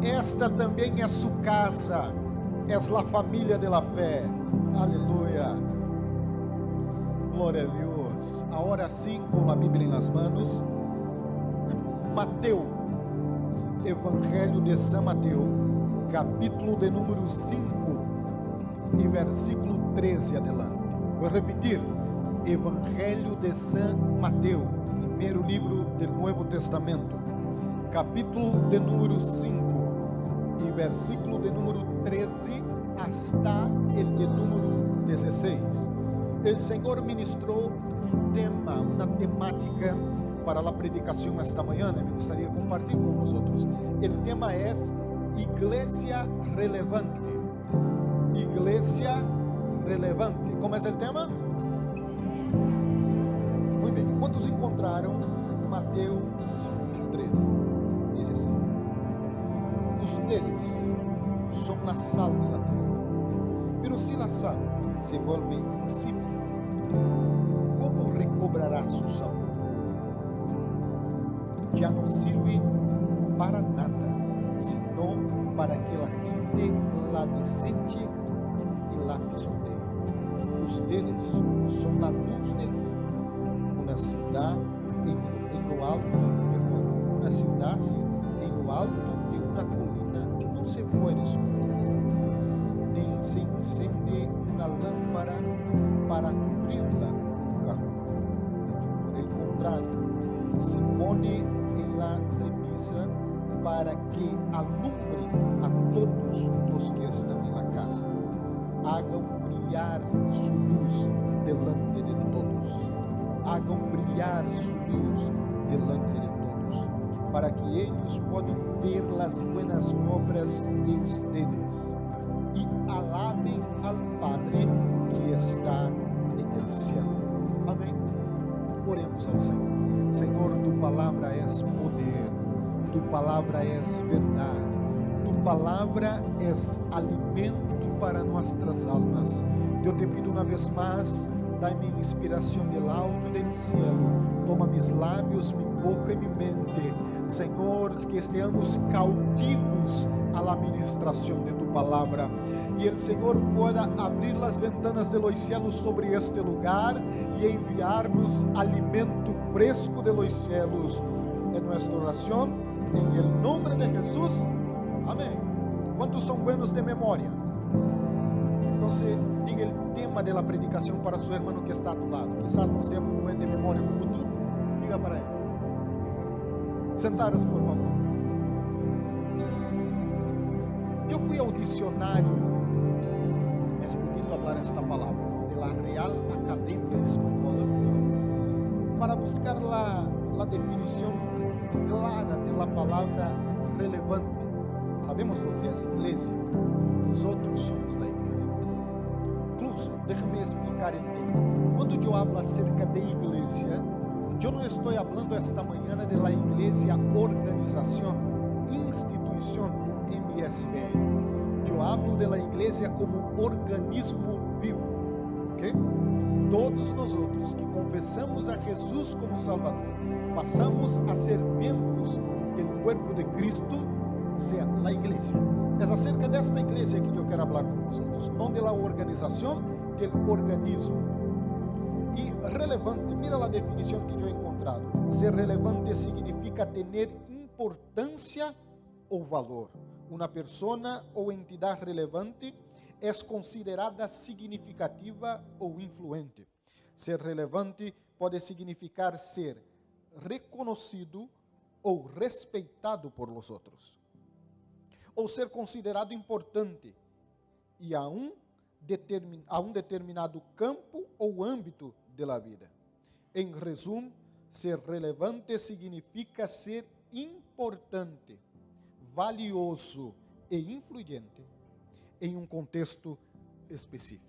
esta também é su casa, es la familia de la fe. Aleluya. Glória a Deus. Ahora sim, com a Bíblia nas manos, Mateus, Evangelho de São Mateus, capítulo de número 5 e versículo 13 adelante. Vou repetir: Evangelho de São Mateus, primeiro livro do Novo Testamento, capítulo de número 5 e versículo de número 13 hasta el de número 16. O Senhor ministrou um tema, uma temática para a predicação esta manhã. Me gostaria de compartilhar com vocês. O tema é Igreja Relevante. Igreja Relevante. Como é o tema? Muito bem. Quantos encontraram Mateus 5:13? Diz assim: Ustedes son la sal de la tierra, pero si la sal se vuelve insípida, ¿cómo recobrará su sabor? Ya no sirve para nada, sino para que la gente la deseche y la pisotee. Ustedes son la luz del mundo. Una ciudad en lo alto, mejor, una ciudad en lo alto de una colina no se puede esconderse, ni se enciende una lámpara para cubrirla con un cajón. Por el contrario, se pone en la repisa para que alumbre a todos los que están en la casa. Hagan brillar su luz delante de todos. Hagan brillar su luz delante de todos, para que ellos puedan ver las buenas obras de ustedes y alaben al Padre que está en el cielo. Amén. Oremos al Señor. Señor, tu palabra es poder, tu palabra es verdad, tu palabra es alimento para nuestras almas. Yo te pido una vez más, dai-me inspiração del alto del cielo, toma mis lábios, mi boca e mi mente, Senhor, que estejamos cautivos a la ministração de tu palavra, e el Senhor pueda abrir las ventanas de los cielos sobre este lugar e enviar-nos alimento fresco de los cielos. É nuestra oração, em el nombre de Jesús, amém. ¿Cuántos são buenos de memória? Então, diga o tema da predicação para seu irmão que está a tu lado. Quizás não seja muito bom de memória como tu. Diga para ele. Sentaros, por favor. Eu fui ao dicionário. É bonito falar esta palavra, ¿no? De la Real Academia Española, para buscar a definição clara da palavra relevante. Sabemos o que é igreja? Nós outros somos da igreja. Incluso, déjame explicar o tema. Quando eu hablo acerca de igreja, eu não estou falando esta manhã de la igreja organização, instituição MSBN. Eu hablo de la igreja como organismo vivo, ok? Todos nós outros que confessamos a Jesus como Salvador, passamos a ser membros do corpo de Cristo, ou seja, a igreja. É acerca desta igreja que eu quero falar com vocês, não de la organização, do organismo. E relevante, mira a definição que eu he encontrado. Ser relevante significa ter importância ou valor. Uma pessoa ou entidade relevante é considerada significativa ou influente. Ser relevante pode significar ser reconhecido ou respeitado por los outros, ou ser considerado importante e a um determinado campo ou âmbito da vida. Em resumo, ser relevante significa ser importante, valioso e influyente em um contexto específico.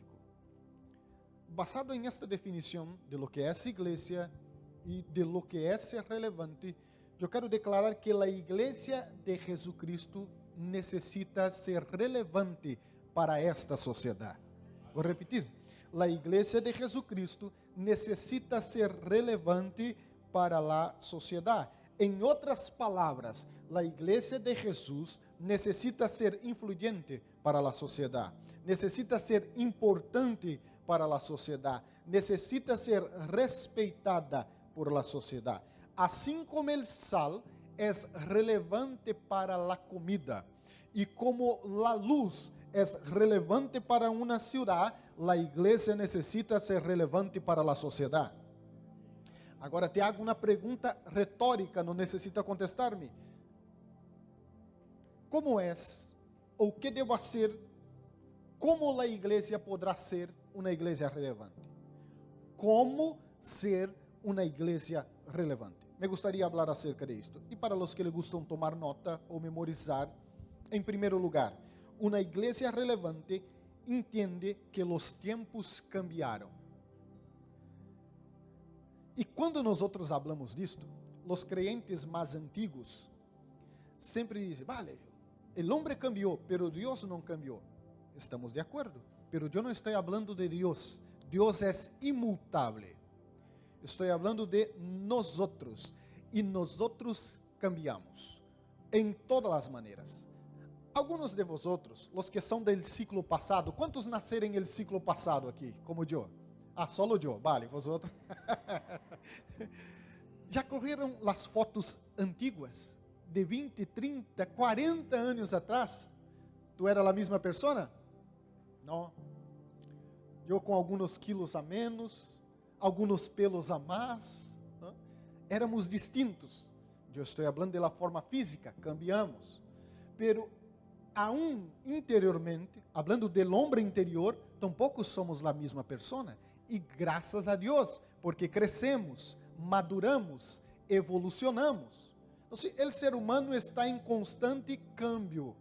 Basado em esta definição de lo que é igreja e de lo que é ser relevante, eu quero declarar que a igreja de Jesucristo necessita ser relevante para esta sociedade. Vou repetir. A igreja de Jesucristo necessita ser relevante para a sociedade. Em outras palavras, a igreja de Jesus necessita ser influyente para a sociedade, necessita ser importante para a sociedade, necessita ser respeitada por la sociedade. Assim como o sal é relevante para a comida e como a luz é relevante para uma cidade, a igreja necessita ser relevante para a sociedade. Agora te hago uma pergunta retórica, não necessita contestar-me. Como é, ou que devo fazer, como a igreja poderá ser uma igreja relevante? Como ser uma igreja relevante? Me gostaria de falar acerca disto. E para os que lhe gustam tomar nota ou memorizar, em primeiro lugar, uma igreja relevante entende que os tempos cambiaram. E quando nós outros falamos disto, os crentes mais antigos sempre dizem, vale, o homem cambiou, pero Deus não cambiou. Estamos de acordo, pero eu não estou falando de Deus. Deus é imutável. Estou falando de nós outros, e nós outros cambiamos em todas as maneiras. Alguns de vosotros, os que são do ciclo passado, quantos nasceram no ciclo passado aqui, como eu? Ah, solo eu, vale, vosotros. Já correram as fotos antiguas, de 20, 30, 40 anos atrás? Tu era a mesma pessoa? Não. Eu com alguns quilos a menos, alguns pelos a mais, não? Éramos distintos. Eu estou falando da forma física, cambiamos. Pero aún interiormente, hablando del hombre interior, tampouco somos a mesma pessoa. E graças a Deus, porque crescemos, maduramos, evolucionamos. Então, o ser humano está em constante câmbio.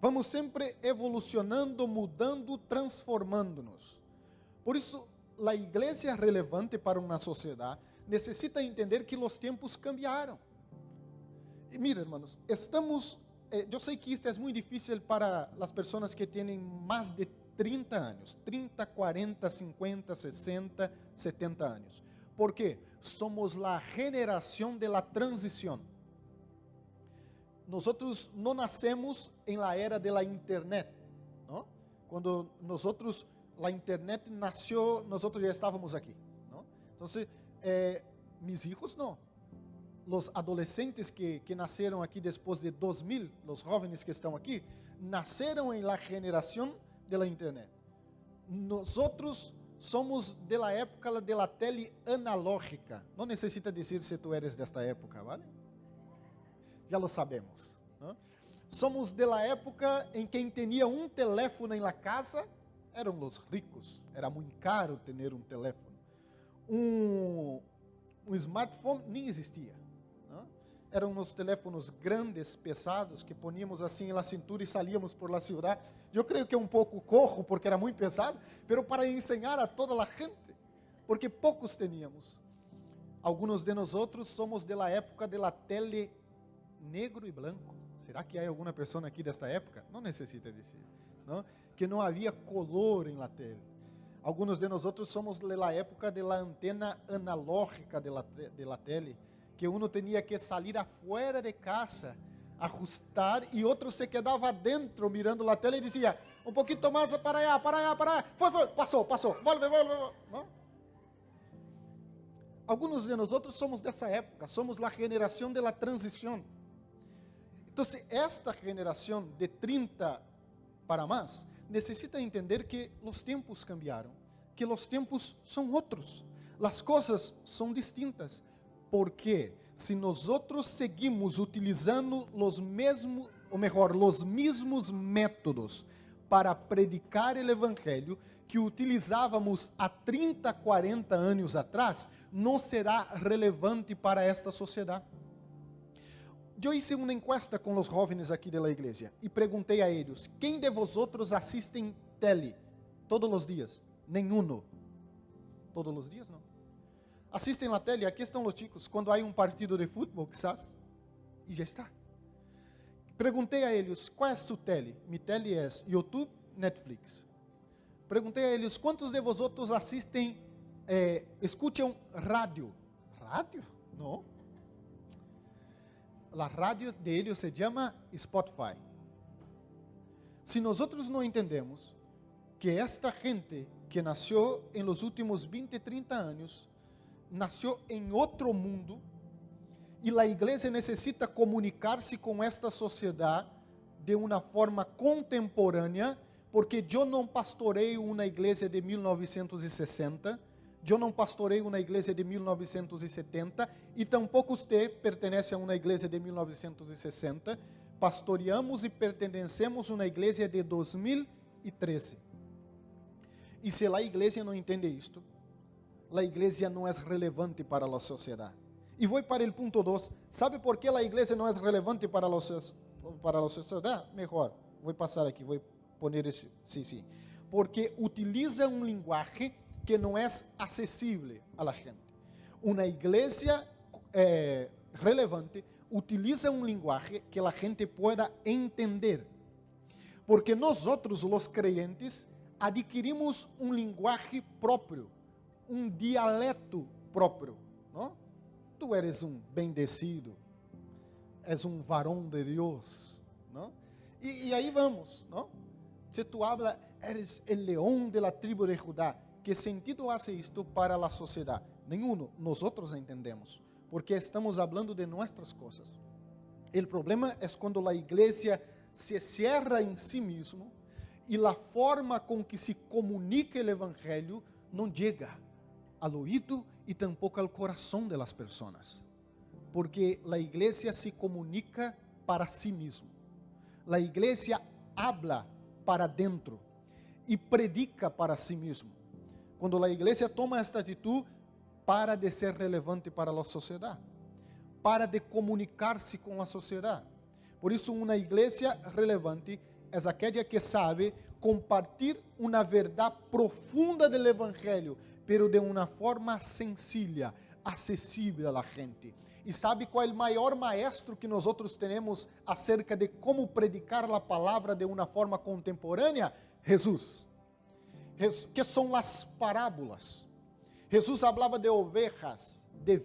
Vamos sempre evolucionando, mudando, transformando-nos. Por isso, a igreja relevante para uma sociedade necessita entender que os tempos cambiaram. E mira, hermanos, estamos... eu sei que isto é muito difícil para as pessoas que têm mais de 30 anos, 30, 40, 50, 60, 70 anos. ¿Por quê? Somos a geração de la transição. Nós não nascemos em la era de la internet, não? Quando a internet nasceu, nós já estávamos aqui, não? Então, mis hijos não. Os adolescentes que nasceram aqui depois de 2000, os jovens que estão aqui, nasceram em la geração de la internet. Nós somos de la época de la tele analógica. Não necessita dizer se tu eres desta época, vale? Já lo sabemos, não? Somos de la época em quem tinha um teléfono em la casa eram os ricos. Era muito caro ter um teléfono. Um smartphone nem existia. Eram uns teléfonos grandes, pesados, que poníamos assim na cintura e salíamos por la cidade. Eu creio que um pouco corro, porque era muito pesado, pero para ensinar a toda a gente, porque poucos teníamos. Alguns de nós outros somos de la época de la tele negro e branco. Será que há alguma pessoa aqui desta época? Não necessita dizer, não? Que não havia color em la tele. Alguns de nós outros somos de la época de la antena analógica de la tele, que uno tinha que sair afuera de casa, ajustar, e outro se quedava dentro mirando a tela e dizia, um pouquinho mais para allá, para allá, para allá, foi, passou, volve, não? Alguns de nós outros somos dessa época, somos a geração de la transição. Então, esta geração de 30 para mais, necessita entender que os tempos cambiaram, que os tempos são outros, as coisas são distintas. Porque se nós outros seguimos utilizando os mesmos métodos para predicar o evangelho que utilizávamos há 30, 40 anos atrás, não será relevante para esta sociedade. Eu hice uma encuesta com os jovens aqui da igreja e perguntei a eles: quem de vosotros assistem tele todos os dias? Nenhum. Todos os dias não. Assistem na tele, aqui estão os chicos, quando há um partido de futebol, quizás, e já está. Perguntei a eles, qual é a sua tele? Minha tele é YouTube, Netflix. Perguntei a eles, quantos de vosotros assistem, escutam rádio? Rádio? Não. a rádio de ellos se chama Spotify. Se nós não entendemos que esta gente que nasceu em los últimos 20, 30 anos, nasceu em outro mundo, e a igreja necessita comunicar-se com esta sociedade de uma forma contemporânea, porque eu não pastoreio uma igreja de 1960, eu não pastoreio uma igreja de 1970, e tampouco você pertence a uma igreja de 1960, pastoreamos e pertencemos a uma igreja de 2013. E se a igreja não entende isto, a igreja não é relevante para a sociedade. E vou para o ponto 2. ¿Sabe por que a igreja não é relevante para a sociedade? Melhor, vou passar aqui, vou poner esse. Sim. Porque utiliza um linguagem que não é acessível à gente. Uma igreja relevante utiliza um linguagem que a gente pueda entender. Porque nós outros, os creyentes, adquirimos um linguagem próprio, um dialeto próprio, não? Tu eres um bendecido, és um varão de Deus, não? E aí vamos, não? Se tu habla, eres el león de la tribu de Judá. Que sentido hace isto para a sociedade? Nenhum, nós outros entendemos, porque estamos falando de nossas coisas. O problema é quando a igreja se cierra em si mesmo e a forma com que se comunica o evangelho não chega ao ouído e tampouco ao coração das pessoas, porque a igreja se comunica para si mesmo. A igreja habla para dentro e predica para si mesmo. Quando a igreja toma esta atitude, para de ser relevante para a sociedade, para de comunicar-se com a sociedade. Por isso, uma igreja relevante é aquela que sabe compartilhar uma verdade profunda do evangelho, pero de uma forma sencilla, acessível à gente. E sabe qual é o maior maestro que nós outros temos acerca de como predicar a palavra de uma forma contemporânea? Jesus. Que são as parábolas. Jesus falava de ovejas, de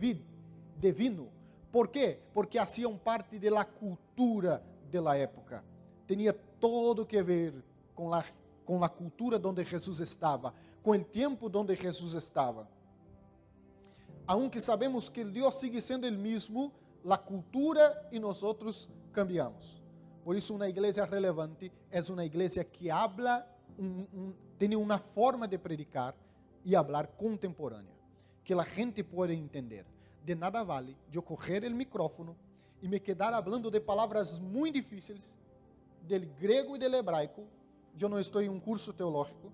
vinho. Por quê? Porque faziam parte da cultura da época. Tinha todo que ver com a cultura onde Jesus estava, com o tempo onde Jesus estava. Aunque sabemos que Deus sigue sendo o mesmo, a cultura e nós outros cambiamos. Por isso, uma igreja relevante é uma igreja que habla, tem uma forma de predicar e falar contemporânea, que a gente pode entender. De nada vale eu coger o micrófono e me quedar falando de palavras muito difíceis, del grego e del hebraico. Eu não estou em um curso teológico,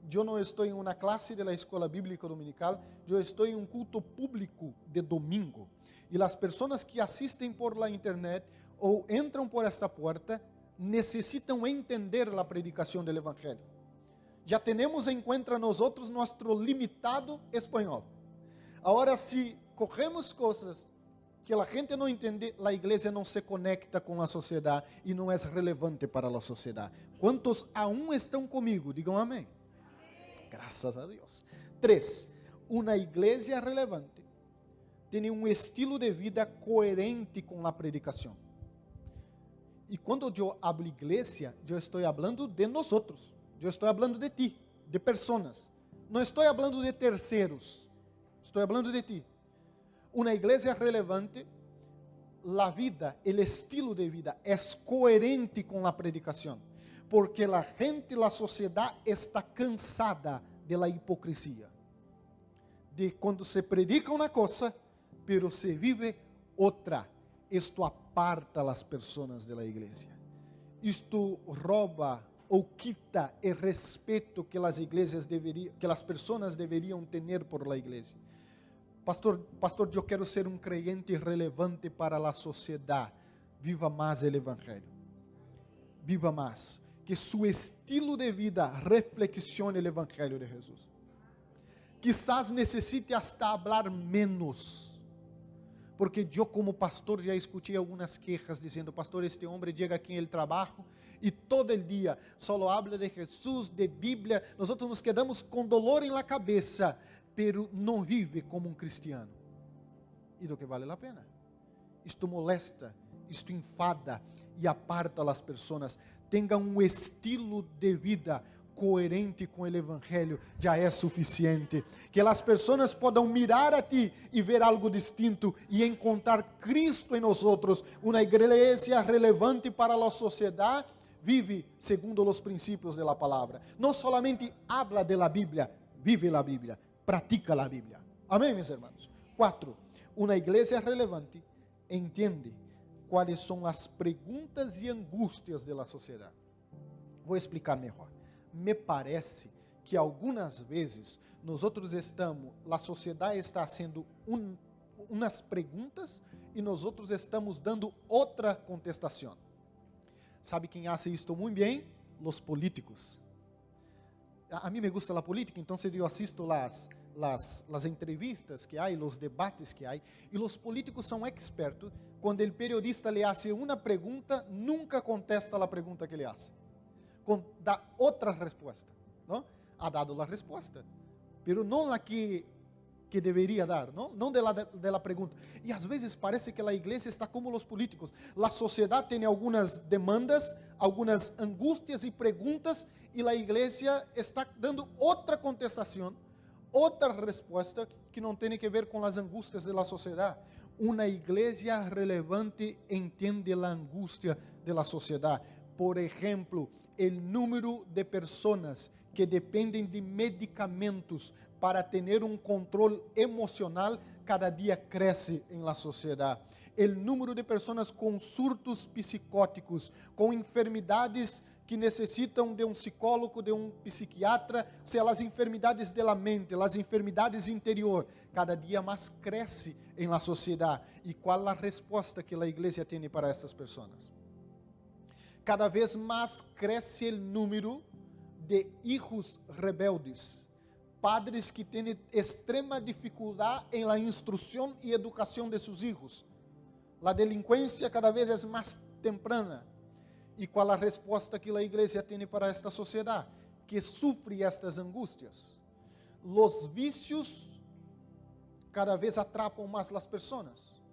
eu não estou em uma classe da escola bíblica dominical, eu estou em um culto público de domingo. E as pessoas que assistem por la internet ou entram por esta porta necessitam entender a predicação do evangelho. Já temos em conta nós outros nosso limitado espanhol. Agora, se cogemos coisas que a gente não entende, a igreja não se conecta com a sociedade e não é relevante para a sociedade. Quantos aún estão comigo? Digam amém. Graças a Deus. 3. Uma igreja relevante tem um estilo de vida coerente com a predicação. E quando eu hablo igreja, eu estou falando de nós outros. Eu estou falando de ti, de pessoas. Não estou falando de terceiros. Estou falando de ti. Uma igreja relevante, a vida, o estilo de vida é coerente com a predicação, porque a gente, a sociedade está cansada da hipocrisia, de quando se predica uma coisa, pero se vive outra. Isto aparta as pessoas da igreja. Isto rouba ou quita o respeito que as igrejas deveriam, que as pessoas deveriam ter por la igreja. Pastor, eu quero ser um creyente relevante para a sociedade. Viva mais o evangelho. Viva mais. Que seu estilo de vida reflexione o evangelho de Jesus. Quizás necessite hasta falar menos. Porque eu, como pastor, já escutei algumas quejas dizendo: pastor, este homem chega aqui no trabalho e todo o dia só habla de Jesus, de Bíblia. Nós nos quedamos com dolor em la cabeça, pero não vive como um cristiano. E do que vale a pena? Isto molesta, isto enfada e aparta as pessoas. Tenha um estilo de vida coerente com o Evangelho, já é suficiente. Que as pessoas possam mirar a ti e ver algo distinto e encontrar Cristo em nós outros. Uma igreja relevante para a sociedade vive segundo os princípios da palavra. Não solamente habla de la Bíblia, vive a Bíblia, pratica a Bíblia. Amém, meus irmãos? 4. Uma igreja relevante entende quais são as perguntas e angústias da sociedade. Vou explicar melhor. Me parece que algumas vezes nós outros estamos, a sociedade está fazendo umas perguntas e nós outros estamos dando outra contestação. ¿Sabe quem hace isto muito bem? Os políticos. A mim me gusta a política, então eu assisto las entrevistas que há, os debates que há, e os políticos são expertos. Quando o periodista le hace uma pergunta, nunca contesta a pergunta que ele hace. Dá outra resposta, não? Ha dado a resposta, pero não a que deveria dar, não de la pergunta. E às vezes parece que a igreja está como os políticos. A sociedade tem algumas demandas, algumas angústias e perguntas, e a igreja está dando outra contestação, outra resposta que não tem que ver com as angústias da sociedade. Uma igreja relevante entende a angústia da sociedade. Por exemplo, o número de pessoas que dependem de medicamentos para ter um controle emocional cada dia cresce em la sociedade. O número de pessoas com surtos psicóticos, com enfermidades que necessitam de um psicólogo, de um psiquiatra, ou seja, as enfermidades da mente, as enfermidades interior, cada dia mais cresce em la sociedade. E qual a resposta que a igreja tem para essas pessoas? Cada vez mais cresce o número de hijos rebeldes, padres que têm extrema dificuldade em la instrução e educação de seus hijos. A delinquência cada vez é mais temprana. E qual a resposta que a igreja tem para esta sociedade, que sofre estas angústias? Os vícios cada vez atrapam mais as pessoas.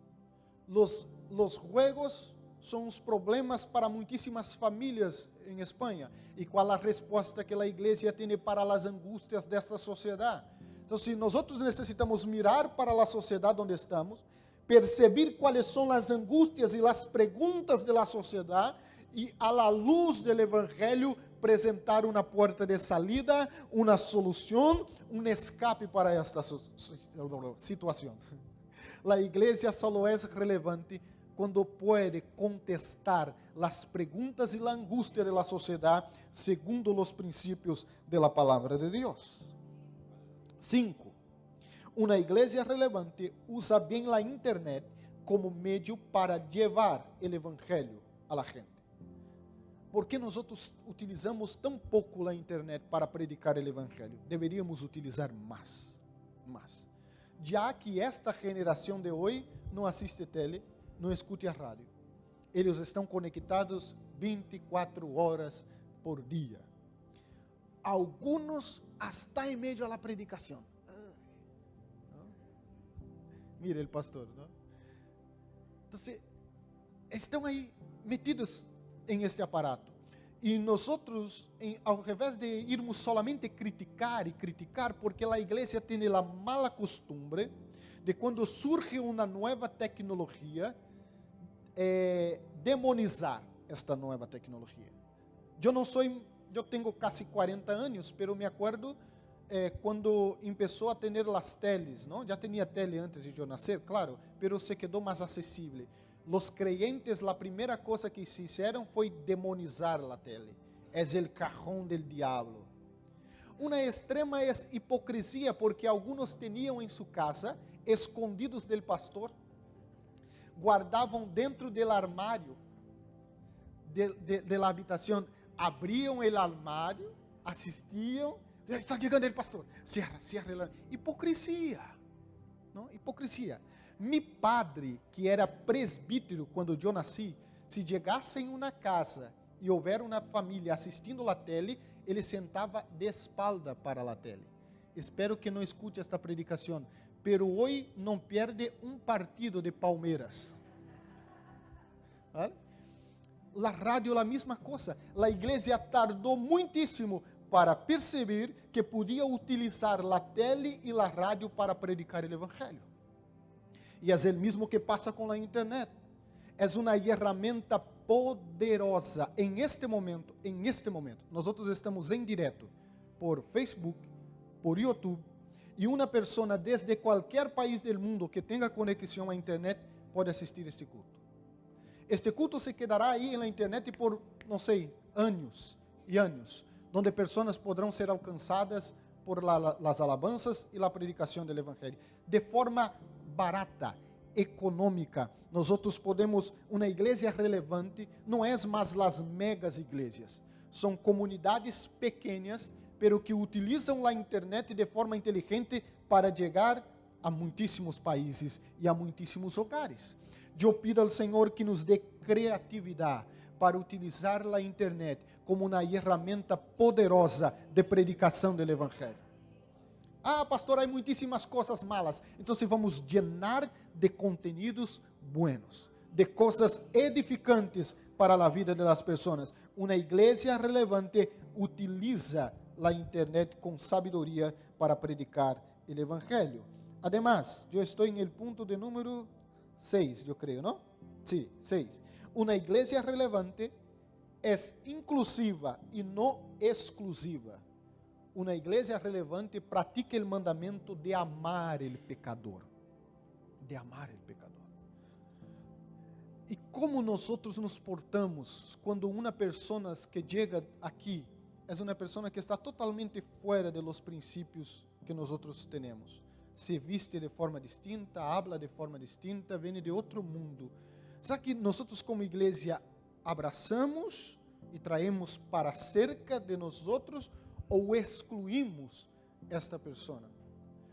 Los juegos são os problemas para muitíssimas famílias em Espanha. E qual a resposta que a igreja tem para as angústias desta sociedade? Então, se nós necessitamos mirar para a sociedade onde estamos, perceber quais são as angústias e as perguntas da sociedade, e à la luz do Evangelho apresentar uma porta de salida, uma solução, um escape para esta situação. A igreja só é relevante quando pode contestar as perguntas e a angústia da sociedade segundo os princípios da palavra de Deus. 5. Uma igreja relevante usa bem a internet como meio para levar o evangelho à gente. Por que nós utilizamos tão pouco a internet para predicar o evangelho? Deveríamos utilizar mais. Já que esta geração de hoje não assiste tele, não escute a rádio. Eles estão conectados 24 horas por dia. Alguns hasta em meio à predicação. Mire o pastor, não? Então, estão aí metidos em este aparato. E nós, ao invés de irmos solamente criticar, porque a igreja tem a mala costumbre de quando surge uma nova tecnologia, demonizar esta nova tecnologia. Eu tenho quase 40 anos, pero me acuerdo quando começou a ter as teles, não? Já tinha tele antes de eu nascer, claro, pero se quedou mais acessível. Los creyentes, a primeira coisa que se fizeram foi demonizar a tele. É o cajón del diablo. Uma extrema hipocrisia, porque alguns tinham em sua casa, escondidos del pastor, guardavam dentro del armário de la habitação, abriam el armário, assistiam, está chegando el pastor, cierra. Hipocrisia, não? Hipocrisia. Mi padre, que era presbítero quando eu nasci, se chegasse em uma casa e houver uma família assistindo a tele, ele sentava de espalda para a tele. Espero que não escute esta predicação, pero hoje não perde um partido de Palmeiras. ¿Vale? La radio, la misma cosa. La iglesia tardó muitísimo para perceber que podia utilizar la tele e la radio para predicar o evangelho. E é o mesmo que passa com a internet. É uma ferramenta poderosa. Em este momento, nós estamos em direto por Facebook, por YouTube, e uma pessoa desde qualquer país do mundo que tenha conexão à internet pode assistir este culto. Este culto se quedará aí na internet por, não sei, anos e anos, onde pessoas poderão ser alcançadas por las alabanzas e a predicação do evangelho de forma barata, econômica. Nós podemos, uma igreja relevante não é mais as megas igrejas, são comunidades pequenas, pero que utilizam a internet de forma inteligente para chegar a muitíssimos países e a muitíssimos hogares. Eu pido ao Senhor que nos dê criatividade para utilizar a internet como uma ferramenta poderosa de predicação do evangelho. Ah, pastor, há muitíssimas coisas malas. Então, vamos llenar de conteúdos buenos, de coisas edificantes para a vida das pessoas. Uma igreja relevante utiliza a internet com sabedoria para predicar o evangelho. Además, eu estou em el ponto de número 6, eu creio, não? Sim, 6. Uma igreja relevante é inclusiva e não exclusiva. Uma igreja relevante pratica o mandamento de amar o pecador. De amar o pecador. E como nós nos portamos quando uma pessoa que chega aqui é uma pessoa que está totalmente fora de los princípios que nós temos? Se viste de forma distinta, habla de forma distinta, vem de outro mundo. Será que nós como igreja abraçamos e traemos para cerca de nós ou excluímos esta pessoa?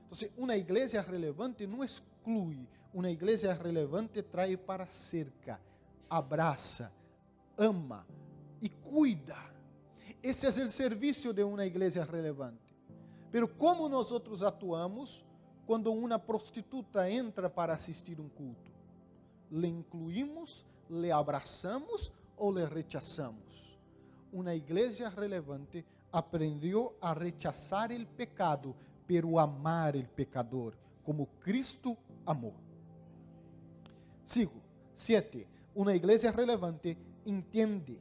Então, uma igreja relevante não exclui, uma igreja relevante traz para cerca, abraça, ama e cuida. Esse é o serviço de uma igreja relevante. Pero como nós atuamos quando uma prostituta entra para assistir um culto? Le incluímos, le abraçamos ou le rechazamos? Uma igreja relevante aprendeu a rechazar o pecado, pero amar o pecador, como Cristo amou. Sigo. 7. Uma igreja relevante entende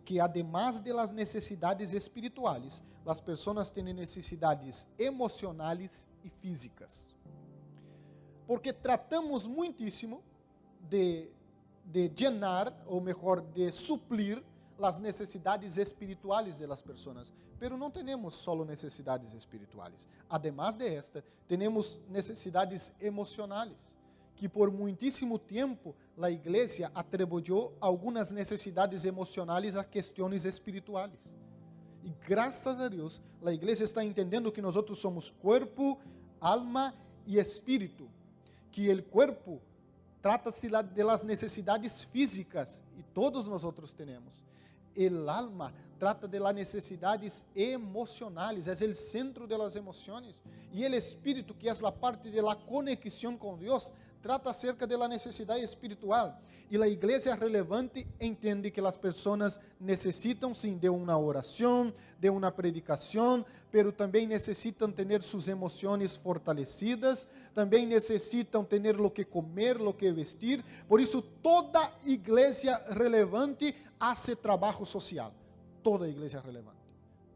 que además de las necessidades espirituales, as pessoas têm necessidades emocionais e físicas. Porque tratamos muitíssimo de llenar, ou melhor, de suplir as necessidades espirituais de las pessoas. Pero não temos só necessidades espirituais. Además de esta, temos necessidades emocionais, que por muitíssimo tempo a igreja atribuiu algumas necessidades emocionais a questões espirituais. E graças a Deus, a igreja está entendendo que nós somos corpo, alma e espírito. Que o corpo trata-se de las necessidades físicas, e todos nós temos. El alma trata de las necessidades emocionais, é o centro de las emoções. E o espírito, que é a parte de la conexão com Deus, trata acerca de la necessidade espiritual. E a igreja relevante entende que as pessoas necessitam sim de uma oração, de uma predicação, pero também necessitam ter suas emoções fortalecidas, também necessitam ter lo que comer, lo que vestir. Por isso, toda igreja relevante hace trabalho social. Toda igreja relevante.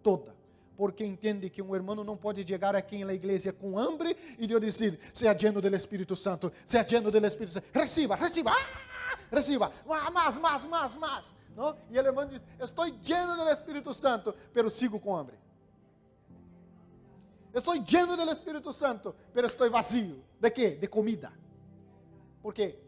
Toda. Porque entende que um irmão não pode chegar aqui na igreja com hambre e eu dizer, seja lleno do Espírito Santo, seja lleno do Espírito Santo, reciba, mais. Não? E o irmão diz, estou lleno do Espírito Santo, pero sigo com hambre. Estou lleno do Espírito Santo, pero estou vazio. ¿De quê? De comida. Porque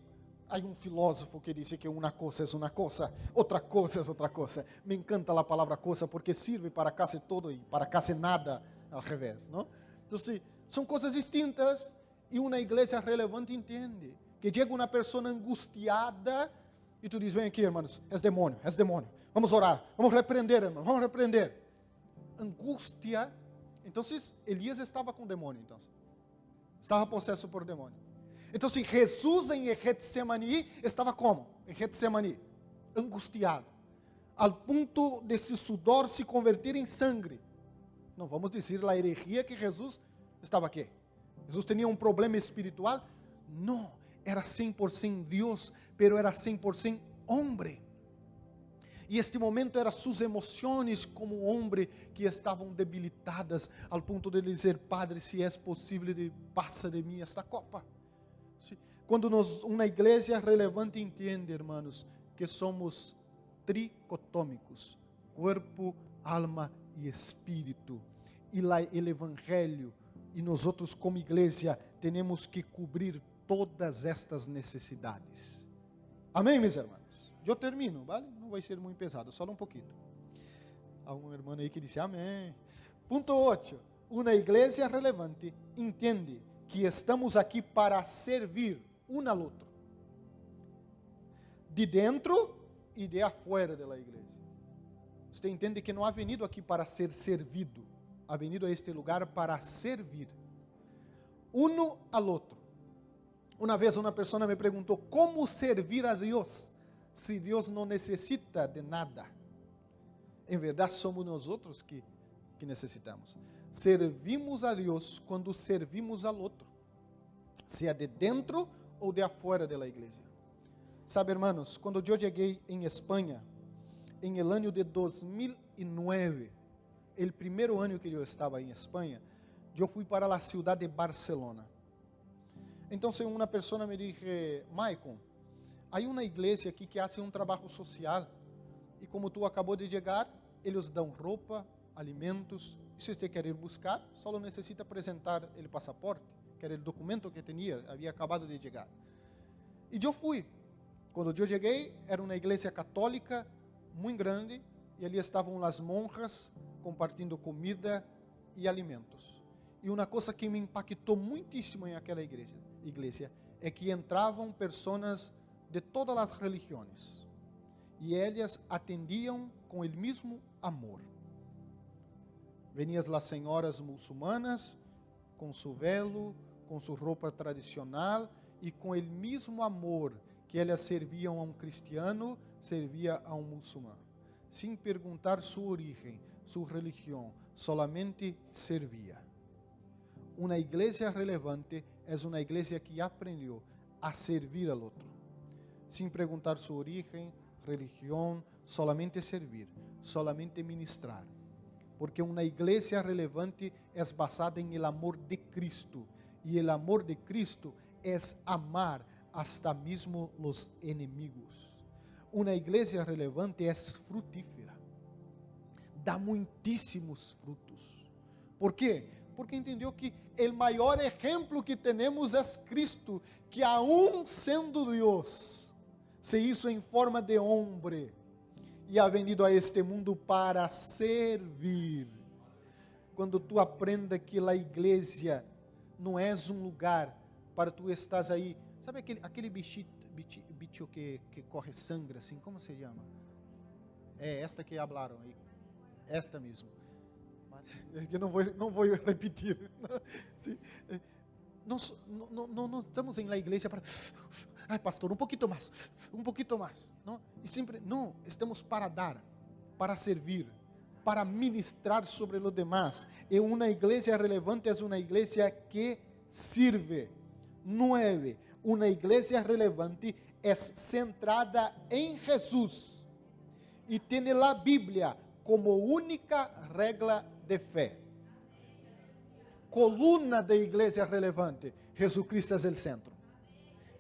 há um filósofo que diz que uma coisa é uma coisa, outra coisa é outra coisa. Me encanta a palavra coisa porque serve para quase todo e para quase nada ao revés, não? Então, são coisas distintas e uma igreja relevante entende que chega uma pessoa angustiada e tu diz, vem aqui, irmãos, é demônio. Vamos orar, vamos repreender, irmão, vamos repreender. Angústia. Então, Elias estava com demônio, então. Estava possesso por demônio. Então, Jesus em Getsemaní estava como? Em Getsemaní, angustiado, ao ponto de seu sudor se converter em sangue. Não vamos dizer a herejia que Jesus estava aqui. Jesus tinha um problema espiritual? Não, era 100% Deus, pero era 100% homem. E este momento eram suas emoções como homem que estavam debilitadas, ao ponto de dizer: Padre, se é possível, passa de mim esta copa. Quando uma igreja relevante entende, hermanos, que somos tricotômicos, corpo, alma e espírito, e o evangelho, e nós outros como igreja temos que cobrir todas estas necessidades. Amém, meus irmãos? Eu termino, vale? Não vai ser muito pesado, só um pouquinho. Há um irmão aí que disse amém. Ponto 8. Uma igreja relevante entende que estamos aqui para servir um ao outro, de dentro e de afuera da igreja. Você entende que não ha venido aqui para ser servido, ha venido a este lugar para servir um ao outro. Uma vez uma pessoa me perguntou: como servir a Deus se Deus não necessita de nada? Em verdade, somos nós outros que necessitamos. Servimos a Deus quando servimos ao outro, seja de dentro ou de afuera da igreja. Sabe, hermanos, quando eu cheguei em Espanha, em el ano de 2009, o primeiro ano que eu estava em Espanha, eu fui para a cidade de Barcelona. Então, uma pessoa me disse: Maicon, há uma igreja aqui que faz um trabalho social, e como tu acabou de chegar, eles dão roupa, alimentos, e se você quer ir buscar, só necessita apresentar o passaporte, que era o documento que tinha, havia acabado de chegar. E eu fui. Quando eu cheguei, era uma igreja católica muito grande, e ali estavam as monjas compartilhando comida e alimentos. E uma coisa que me impactou muitíssimo em aquela igreja é que entravam pessoas de todas as religiões, e elas atendiam com o mesmo amor. Veniam as senhoras muçulmanas com seu velo, com sua roupa tradicional, e com o mesmo amor que elas serviam a um cristiano, servia a um muçulmano, sem perguntar sua origem, sua religião, solamente servia. Uma igreja relevante é uma igreja que aprendeu a servir ao outro, sem perguntar sua origem, religião, solamente servir, solamente ministrar. Porque uma igreja relevante é basada em el amor de Cristo, e el amor de Cristo é amar hasta mesmo os inimigos. Uma igreja relevante é frutífera, dá muitíssimos frutos. Por quê? Porque entendeu que o maior exemplo que temos é Cristo, que aún sendo Deus, se hizo em forma de homem, e ha venido a este mundo para servir. Quando tu aprenda que a igreja não é um lugar para tu estás aí, sabe aquele bicho que corre sangue assim, como se chama? É esta que falaram aí, esta mesmo. Que não vou repetir. Nós não estamos em la igreja para, ai pastor, um pouquinho mais. Não? E sempre, não, estamos para dar, para servir, para ministrar sobre os demás. E uma igreja relevante é uma igreja que sirve. 9. Uma igreja relevante é centrada em Jesus e tem a Bíblia como única regra de fé. Coluna da igreja relevante, Jesus Cristo é o centro.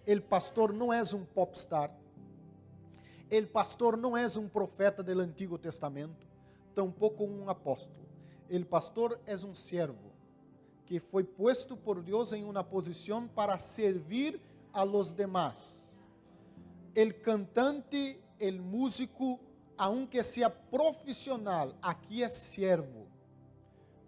O pastor não é um popstar. O pastor não é um profeta do Antigo Testamento, tampouco um apóstolo. O pastor é um servo que foi puesto por Deus em uma posição para servir a los demás. O cantante, o músico, aunque seja profissional, aqui é servo.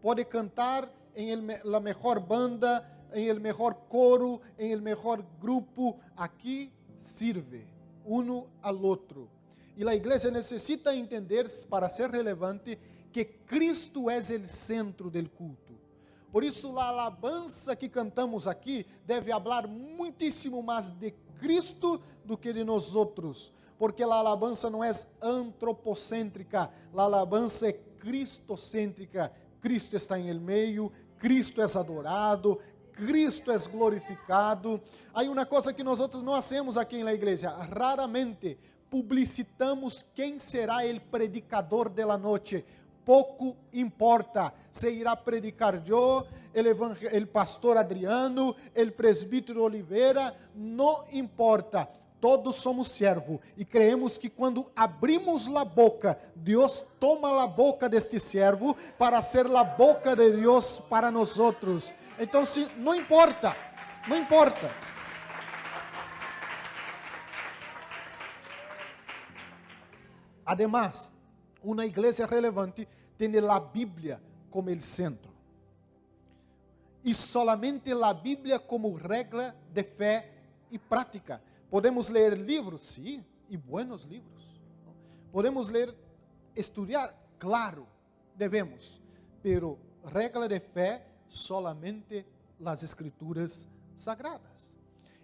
Pode cantar em la mejor banda, em el mejor coro, em el mejor grupo, aqui sirve uno al outro. E a igreja necessita entender, para ser relevante, que Cristo é o centro del culto. Por isso, a alabança que cantamos aqui deve falar muitíssimo mais de Cristo do que de nós outros, porque a alabança não é antropocêntrica, a alabança é cristocêntrica. Cristo está em el meio, Cristo é adorado, Cristo é glorificado. Há uma coisa que nós outros não hacemos aqui na igreja, raramente publicitamos quem será o predicador de la noche. Pouco importa se irá predicar eu, el pastor Adriano, el presbítero Oliveira, não importa. Todos somos servos e creemos que quando abrimos a boca, Deus toma a boca deste servo para ser a boca de Deus para nós outros. Então, não importa, não importa. Además, uma igreja relevante tem a Bíblia como el centro. E solamente a Bíblia como regra de fé e prática. Podemos ler livros, sim, e buenos livros. Podemos ler, estudar, claro, devemos. Pero regra de fé, solamente as Escrituras Sagradas.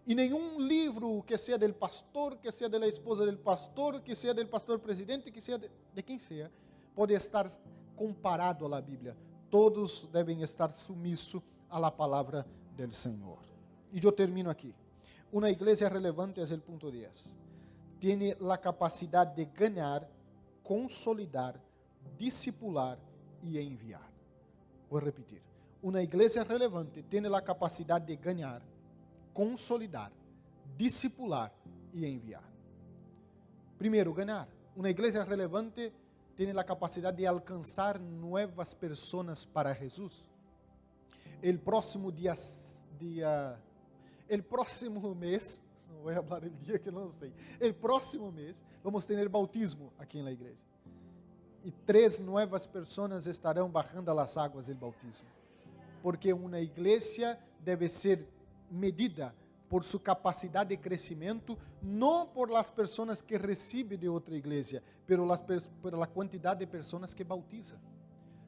E nenhum livro que seja del pastor, que seja da esposa del pastor, que seja del pastor presidente, que seja de quem seja, pode estar comparado à Bíblia. Todos devem estar submissos à palavra del Senhor. E eu termino aqui. Uma igreja relevante é o ponto 10. Tem a capacidade de ganhar, consolidar, discipular e enviar. Vou repetir. Uma igreja relevante tem a capacidade de ganhar, consolidar, discipular e enviar. Primeiro, ganhar. Uma igreja relevante tem a capacidade de alcançar novas pessoas para Jesus. El próximo mês, não vou falar o dia que não sei, el próximo mês, vamos ter bautismo aqui na igreja. E 3 novas pessoas estarão bajando as águas do bautismo. Porque uma igreja deve ser medida por sua capacidade de crescimento, não por las pessoas que recebe de outra igreja, pero por la quantidade de pessoas que bautiza.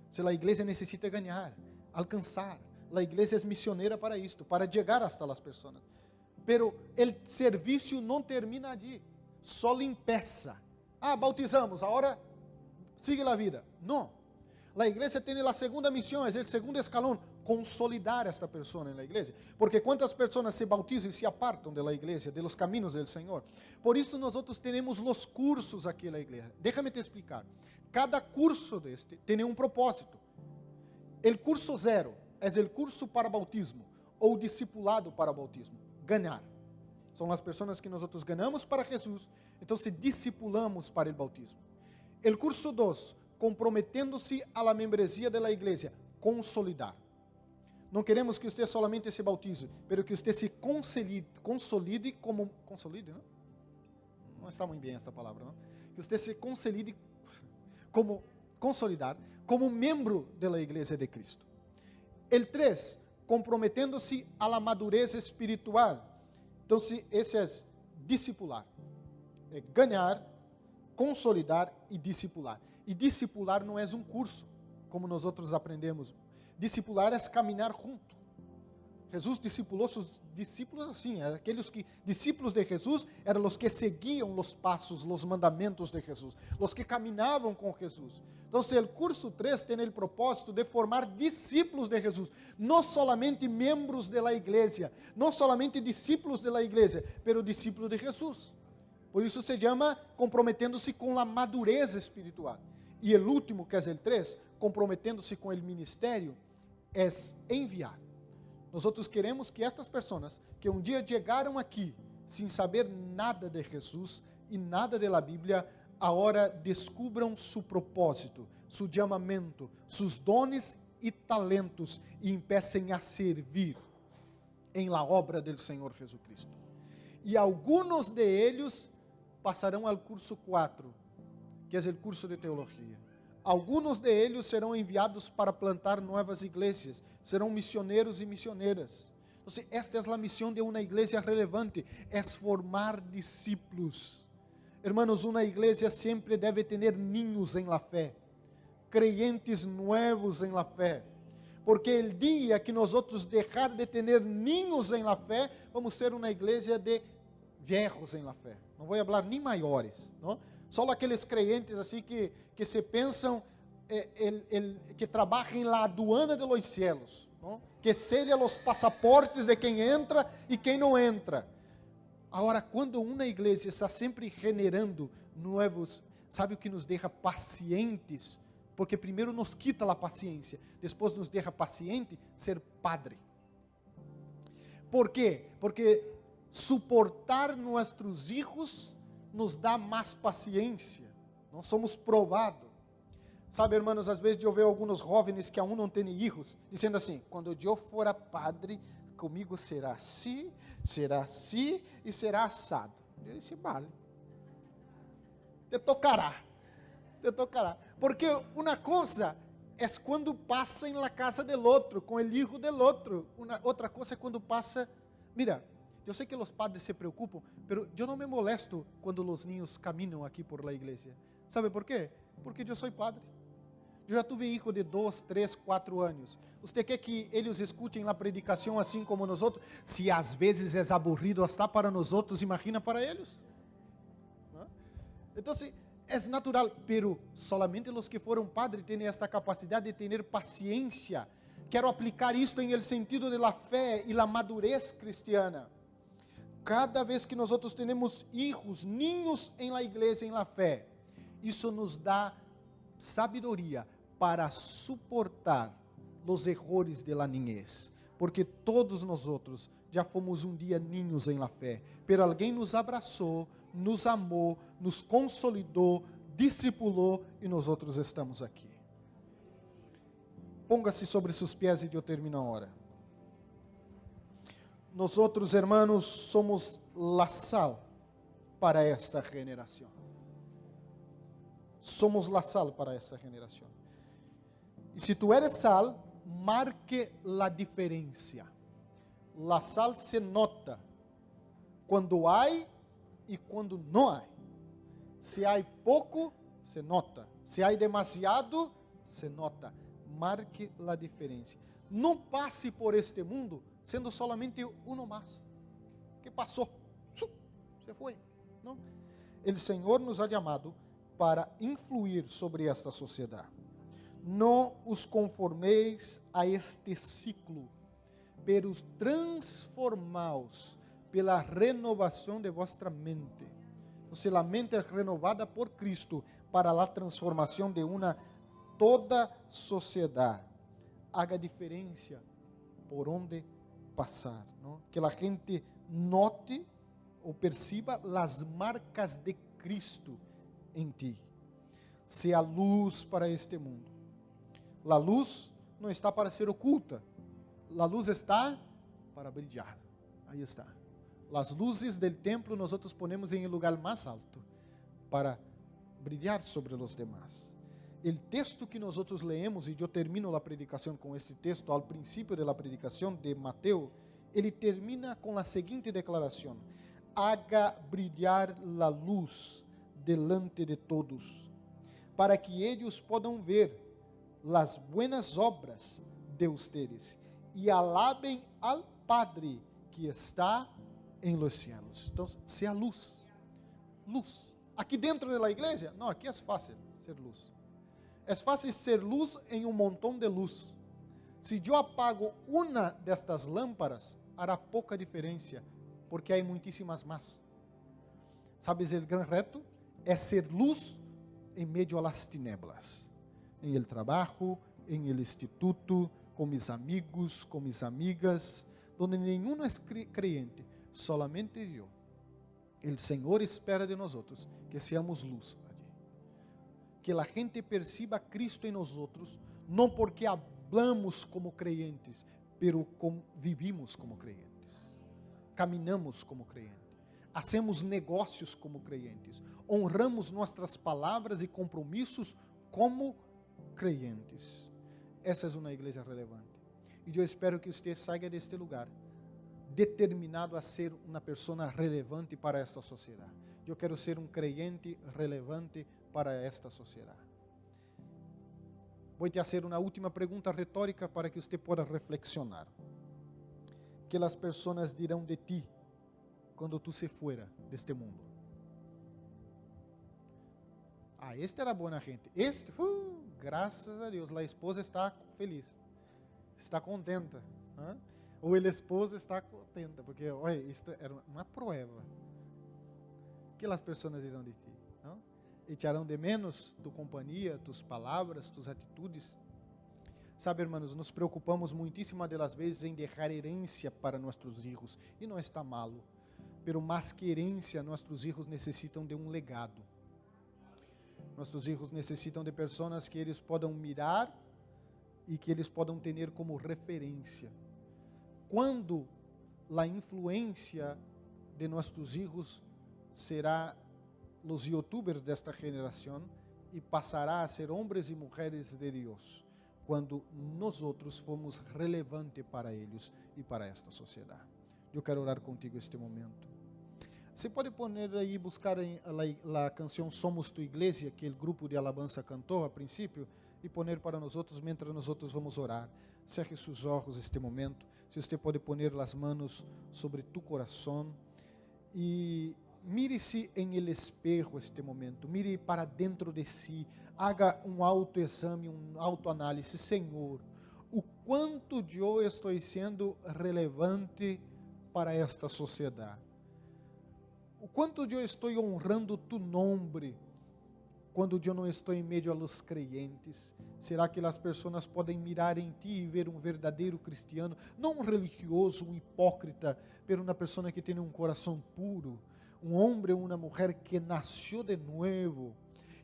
Se a igreja necessita ganhar, alcançar, a igreja é missioneira para isto, para chegar hasta las pessoas. Pero o serviço não termina ali, só empieza. Bautizamos, agora sigue a vida. Não. A igreja tem a segunda missão, é o segundo escalão, consolidar esta pessoa na igreja. Porque quantas pessoas se bautizam e se apartam da igreja, de los caminos do Senhor. Por isso nós temos os cursos aqui na igreja. Déjame te explicar. Cada curso deste tem um propósito. O curso 0 é o curso para bautismo, ou discipulado para bautismo. Ganhar. São as pessoas que nós ganhamos para Jesus, então se discipulamos para o bautismo. O curso 2, comprometendo-se a la membresía de la igreja, consolidar. Não queremos que você solamente se bautize, pero que você se consolide como... Consolide, não? Não está muito bem esta palavra, não? Que você se consolide como... Consolidar como membro da igreja de Cristo. El 3, comprometendo-se a la madurez espiritual. Então, esse é discipular. É ganhar, consolidar e discipular. E discipular não é um curso, como nós outros aprendemos. Discipular é caminhar junto. Jesus discipulou seus discípulos assim, discípulos de Jesus eram os que seguiam os passos, os mandamentos de Jesus, os que caminavam com Jesus. Então, o curso 3 tem o propósito de formar discípulos de Jesus, não solamente membros da igreja, não solamente discípulos da igreja, pero discípulos de Jesus. Por isso se chama comprometendo-se com a madurez espiritual. E o último, que é o 3, comprometendo-se com o ministério, é enviar. Nós queremos que estas pessoas que um dia chegaram aqui sem saber nada de Jesus e nada da Bíblia, agora descubram seu propósito, seu chamamento, seus dones e talentos e empecem a servir em la obra do Senhor Jesucristo. E alguns de eles passarão ao curso 4, que é o curso de teologia. Alguns de eles serão enviados para plantar novas igrejas, serão missioneiros e missioneiras. Então, esta é a missão de uma igreja relevante, é formar discípulos. Hermanos, uma igreja sempre deve ter ninhos em la fé, creyentes novos em la fé, Porque el dia que nós outros deixar de ter ninhos em la fé, vamos ser uma igreja de viejos em la fé. Não vou falar nem maiores, não? Só aqueles crentes assim que se pensam que trabalhem na aduana de los cielos, não? Que sellam os passaportes de quem entra e quem não entra. Agora, quando uma igreja está sempre generando novos, sabe o que nos deixa pacientes? Porque primeiro nos quita a paciência, depois nos deixa paciente ser padre. ¿Por quê? Porque suportar nossos filhos nos dá mais paciência. Nós somos provados. Sabe, hermanos, às vezes eu vejo alguns jovens que aún não têm filhos, dizendo assim: quando eu for padre, comigo será assim e será assado. Eu disse: vale, te tocará. Porque uma coisa é quando passa em la casa del outro, com o hijo del outro. Outra coisa é quando passa. Mira, eu sei que os padres se preocupam, mas eu não me molesto quando os niños caminham aqui por la igreja. ¿Sabe por quê? Porque eu sou padre. Eu já tive hijo de 2, 3, 4 anos. Você quer que eles escutem a predicação assim como nós outros? Se às vezes é aburrido hasta para nós outros, imagina para eles. Então, é natural, pero solamente os que foram padres têm esta capacidade de ter paciência. Quero aplicar isto em el sentido de la fé e la madurez cristiana. Cada vez que nós outros temos hijos, niños em la igreja, em la fé, isso nos dá sabedoria para suportar os erros de la niñez, porque todos nós outros já fomos um dia ninhos em la fé, pero alguém nos abraçou, nos amou, nos consolidou, discipulou e nós outros estamos aqui. Ponga-se sobre seus pés e eu termino a hora. Nós outros, hermanos, somos la sal para esta geração. Somos la sal para esta geração. E se tu eres sal, marque la diferença. La sal se nota quando há e quando não há. Se há pouco, se nota. Se há demasiado, se nota. Marque la diferença. Não passe por este mundo sendo solamente uno mais. Que passou, se foi. Não. O Senhor nos ha chamado para influir sobre esta sociedade. Não os conformeis a este ciclo, pero transformaos pela renovação de vossa mente. Então, a mente é renovada por Cristo para a transformação de toda sociedade. Haga diferença por onde passar, não? Que a gente note ou perciba as marcas de Cristo em ti. Seja luz para este mundo. A luz não está para ser oculta. A luz está para brilhar. Aí está. As luzes do templo nós outros ponemos em lugar mais alto para brilhar sobre os demás. O texto que nós outros leemos, e eu termino a predicação com esse texto, ao princípio da predicação de Mateus, ele termina com a seguinte declaração: haga brilhar a luz delante de todos, para que eles possam ver as buenas obras de ustedes e alabem al Padre que está em los cielos. Então, seja luz. Luz. Aqui dentro da igreja? Não, aqui é fácil ser luz. É fácil ser luz em montão de luz. Se eu apago uma destas lâmpadas, hará pouca diferença, porque há muitíssimas más. ¿Sabes o grande reto? É ser luz em meio a las tinieblas. Em el trabalho, em el instituto, com mis amigos, com mis amigas, donde nenhum é creyente, solamente eu. O Senhor espera de nós outros que seamos luz ali. Que a gente perciba Cristo em nós outros, não porque hablamos como creyentes, pero vivimos como creyentes. Caminhamos como creyentes. Hacemos negócios como creyentes. Honramos nossas palavras e compromissos como creyentes. Essa é uma igreja relevante. E eu espero que você saia deste lugar determinado a ser uma pessoa relevante para esta sociedade. Eu quero ser um creyente relevante para esta sociedade. Vou te fazer uma última pergunta retórica para que você possa reflexionar. Que as pessoas dirão de ti quando tu se fuera deste mundo? Este era boa gente. Graças a Deus, a esposa está feliz, está contenta. Ou o esposo está contenta, porque, olha, isto era uma prova. Que as pessoas dirão de ti? Não? Echarão de menos tu companhia, tus palavras, tus atitudes. Sabe, hermanos, nos preocupamos muitíssimas das vezes em deixar herência para nossos filhos, e não está malo, pero mais que herência, nossos filhos necessitam de um legado. Nossos filhos necessitam de pessoas que eles possam mirar e que eles possam ter como referência. Quando a influência de nossos filhos será os youtubers desta geração e passará a ser homens e mulheres de Deus, quando nós outros fomos relevantes para eles e para esta sociedade. Eu quero orar contigo este momento. Você pode poner aí, buscar a canção Somos Tu Iglesia, que o grupo de alabança cantou a princípio, e poner para nós outros, mientras nós outros vamos orar. Cerre seus olhos este momento. Se você pode poner as mãos sobre tu coração e mire-se em el espejo este momento. Mire para dentro de si. Haga um autoexame, um autoanálise. Senhor, o quanto eu estou sendo relevante para esta sociedade? O quanto eu estou honrando tu nome quando eu não estou em meio a los creyentes? Será que as pessoas podem mirar em ti e ver um verdadeiro cristiano, não um religioso, um hipócrita, mas uma pessoa que tem um coração puro, um homem ou uma mulher que nasceu de novo,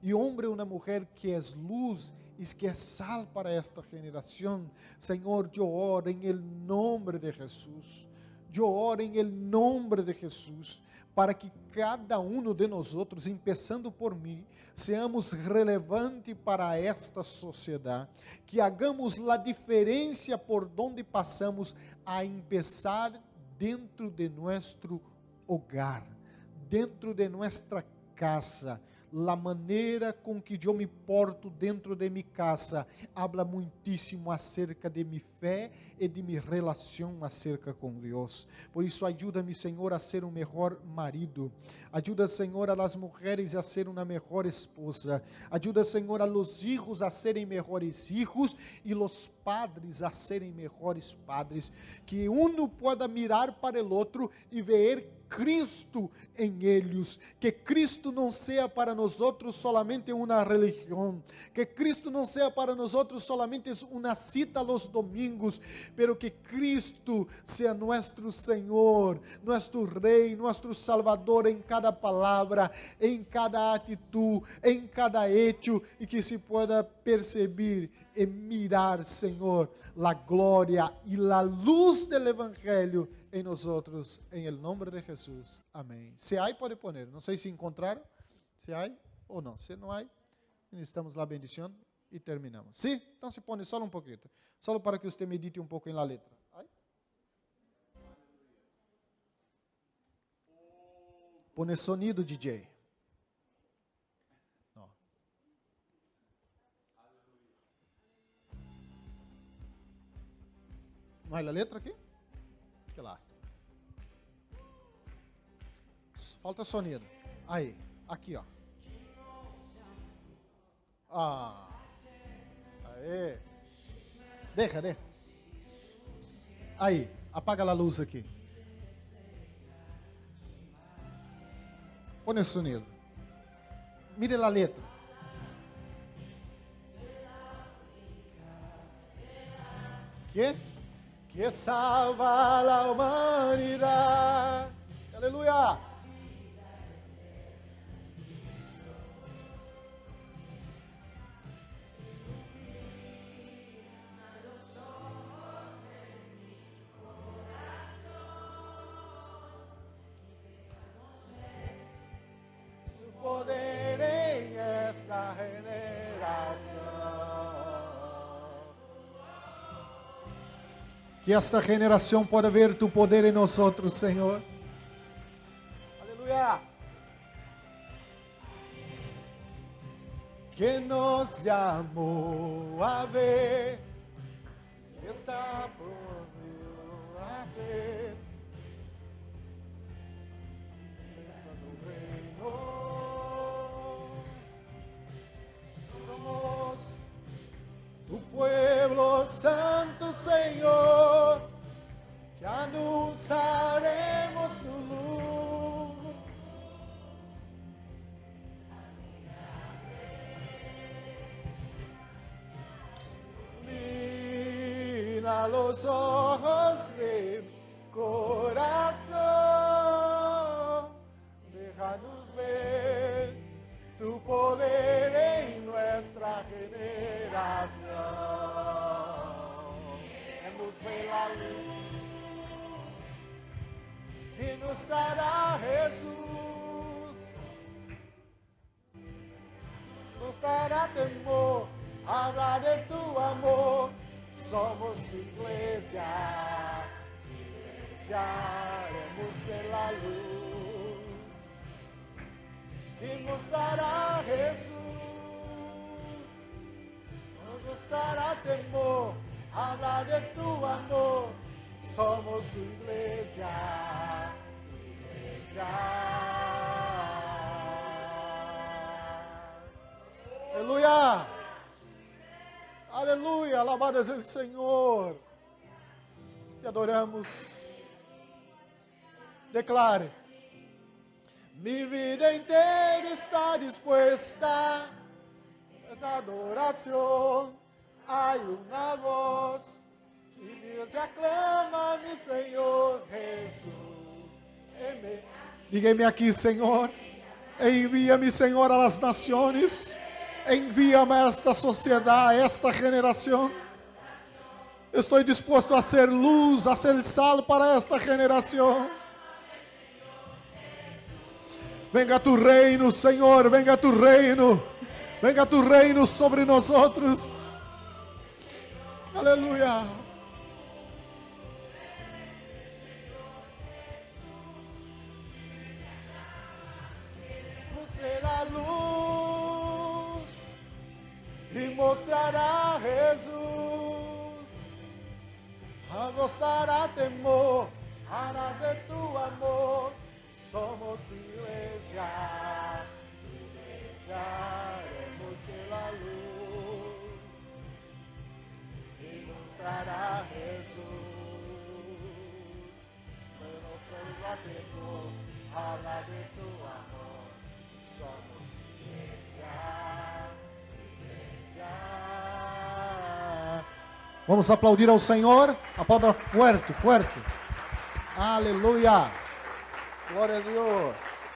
e homem ou uma mulher que é luz e que é sal para esta geração? Senhor, eu oro em nome de Jesus. Eu oro em nome de Jesus, para que cada de nós outros, começando por mim, seamos relevantes para esta sociedade, que hagamos a diferença por onde passamos, a começar dentro de nosso hogar, dentro de nossa casa. A maneira com que eu me porto dentro de minha casa habla muitíssimo acerca de minha fé e de minha relação acerca com Deus. Por isso, ajuda-me, Senhor, a ser um melhor marido. Ajuda, Senhor, a las mulheres a ser uma melhor esposa. Ajuda, Senhor, a los hijos a serem melhores hijos e los padres a serem melhores padres. Que um pueda mirar para o outro e ver Cristo em eles, que Cristo não seja para nós outros solamente uma religião, que Cristo não seja para nós outros solamente uma cita aos domingos, pero que Cristo seja nosso Senhor, nosso Rei, nosso Salvador em cada palavra, em cada atitude, em cada hecho, e que se pueda perceber e mirar, Senhor, a glória e a luz do Evangelho em nós outros, em nome de Jesus. Amém. Se há, pode poner. Não sei se encontraram, se há ou não. Se não há, necessitamos a bendição e terminamos. Sim? Então se põe só um pouquinho. Só para que você medite um pouco na letra. Põe sonido, DJ. Não. Não há a letra aqui? Que lástima. Falta sonido. Aí, aqui, ó. Aí. Deixa. Aí, apaga a luz aqui. Põe o sonido. Mire a letra. Que salva a humanidade. Aleluia. Poder em esta generação. Que esta geração possa ver tu poder em nós outros, Senhor. Aleluia. que nos llamó a ver, que está por hacer. Somos tu pueblo santo, Señor, que anunciaremos tu luz. Mira los ojos de mi corazón, déjanos ver tu poder en nuestra generación. Que nos ve la luz, que nos dará Jesús, nos dará temor, habla de tu amor. Somos tu iglesia, haremos en la luz, y mostrará Jesús, nos dará temor, habla de tu amor. Somos tu iglesia, Aleluya, aleluya, alabado es el Señor. Te adoramos. Declare: mi vida entera está dispuesta en adoración. Hay una voz y Dios aclama a mi Señor Jesús. Dígame aquí, Señor, envía-me, Señor, a las naciones. Envía-me a esta sociedade, a esta geração. Estou disposto a ser luz, a ser sal para esta geração. Venga tu reino, Senhor, venga tu reino. Venga tu reino sobre nós outros. Aleluia. Será luz e mostrará Jesus, agostará temor, harás de tu amor. Somos tu iglesia, haremos la luz y mostrará Jesús. Pero será temor, habla de tu amor. Somos iglesia. Vamos aplaudir ao Senhor. Aplauda forte, forte. Aleluia. Glória a Deus.